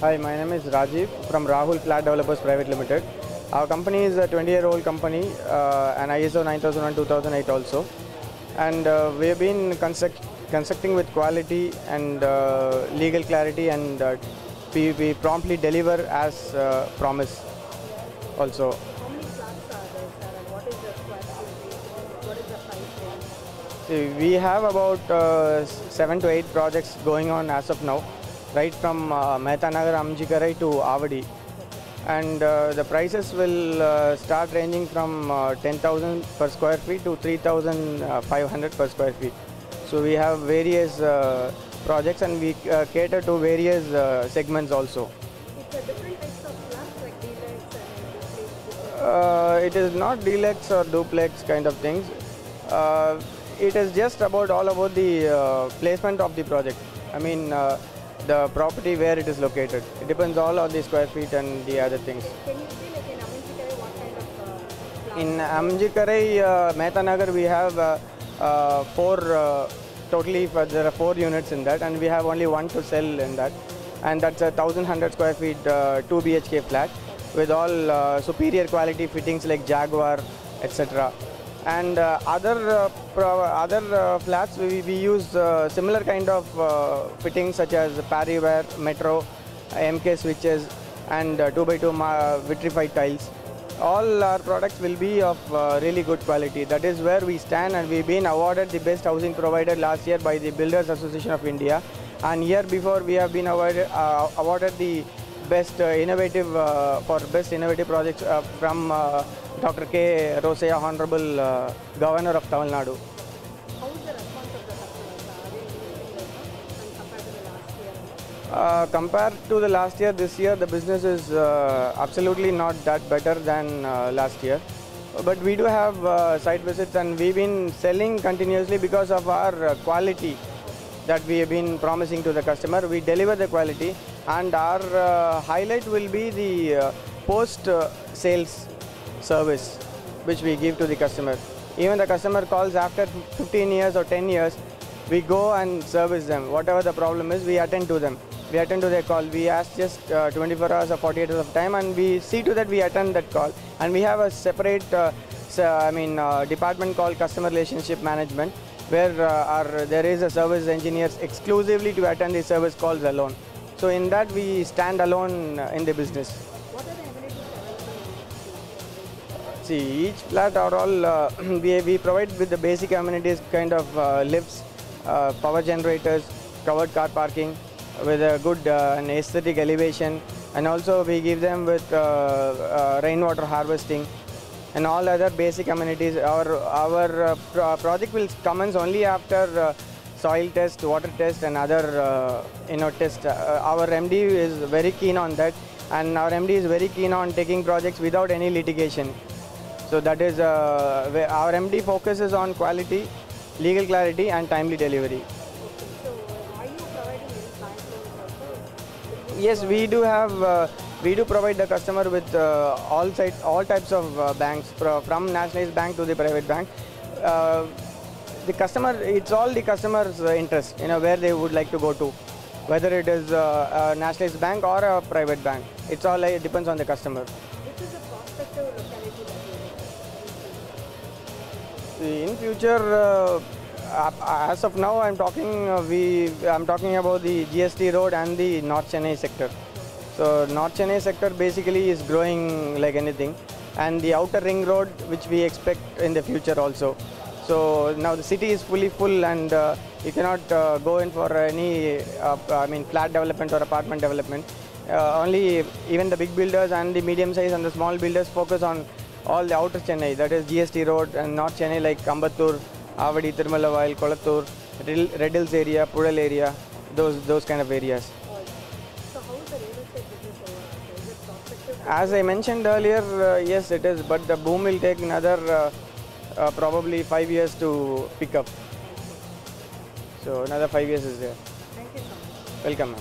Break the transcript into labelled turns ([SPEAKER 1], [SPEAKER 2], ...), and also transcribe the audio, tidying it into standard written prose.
[SPEAKER 1] Hi, my name is Rajiv from Rahul Flat Developers Private Limited. Our company is a 20-year-old company and ISO 9001 2008 also. And we have been constructing with quality and legal clarity, and we promptly deliver as promised also.
[SPEAKER 2] How many flats are there, sir, and what is the square footage? What is the price range?
[SPEAKER 1] See, we have about 7 to 8 projects going on as of now, right from Mehta Nagar, Amjikarai to Avadi. And the prices will start ranging from 10,000 per square feet to 3,500 per square feet. So we have various projects, and we cater to various segments also.
[SPEAKER 2] It's a different types of flats like deluxe and duplex.
[SPEAKER 1] It is not deluxe or duplex kind of things. It is just all about the placement of the project. I mean, the property where it is located. It depends all on the square feet and the other things.
[SPEAKER 2] Can you say like in Amjikarai what kind of flats?
[SPEAKER 1] In Amjikarai, Mehta Nagar, we have totally there are 4 units in that, and we have only one to sell in that. And that's a 1,100 square feet 2 BHK flat with all superior quality fittings like Jaguar, etc. And other flats, we use similar kind of fittings such as Parryware, Metro, MK switches, and 2x2 vitrified tiles. All our products will be of really good quality. That is where we stand, and we've been awarded the best housing provider last year by the Builders Association of India. And year before, we have been awarded the best innovative projects from Dr. K. Rosaya, Honorable Governor of Tamil Nadu.
[SPEAKER 2] How is the response of the customers? Are they increasing and compared to the last year?
[SPEAKER 1] Compared to the last year, this year the business is absolutely not that better than last year. But we do have site visits, and we've been selling continuously because of our quality that we have been promising to the customer. We deliver the quality, and our highlight will be the post-sales service which we give to the customer. Even the customer calls after 15 years or 10 years, we go and service them. Whatever the problem is, we attend to them. We attend to their call. We ask just 24 hours or 48 hours of time, and we see to that we attend that call. And we have a separate department called Customer Relationship Management, where there is a service engineers exclusively to attend the service calls alone. So in that, we stand alone in the business.
[SPEAKER 2] what are the amenities available?
[SPEAKER 1] See, each flat are all, we provide with the basic amenities kind of lifts, power generators, covered car parking with a good and aesthetic elevation, and also we give them with rainwater harvesting and all other basic amenities. Our project will commence only after soil test, water test, and other test. Our MD is very keen on that, and our MD is very keen on taking projects without any litigation. So that is our MD focuses on quality, legal clarity, and timely delivery.
[SPEAKER 2] Okay, so are you providing any bank loans also?
[SPEAKER 1] Yes, we do have. We do provide the customer with all types of banks, from nationalized bank to the private bank. The customer, it's all the customer's interest, where they would like to go to, whether it is a nationalized bank or a private bank. It's all it depends on the customer.
[SPEAKER 2] Which is a prospective locality that you are?
[SPEAKER 1] In future, as of now, I'm talking about the GST road and the North Chennai sector. So North Chennai sector basically is growing like anything, and the outer ring road, which we expect in the future also. So now the city is fully full, and you cannot go in for any flat development or apartment development. Only even the big builders and the medium size and the small builders focus on all the outer Chennai, that is GST road, and North Chennai like Ambattur, Avadi, Tirumala, Kolattur, Red Hills area, Pudal area, those kind of areas.
[SPEAKER 2] So how is the real estate business overall? Is it prospective?
[SPEAKER 1] As I mentioned earlier, yes it is, but the boom will take another probably 5 years to pick up. So another 5 years is there.
[SPEAKER 2] Thank you so much.
[SPEAKER 1] Welcome, ma'am.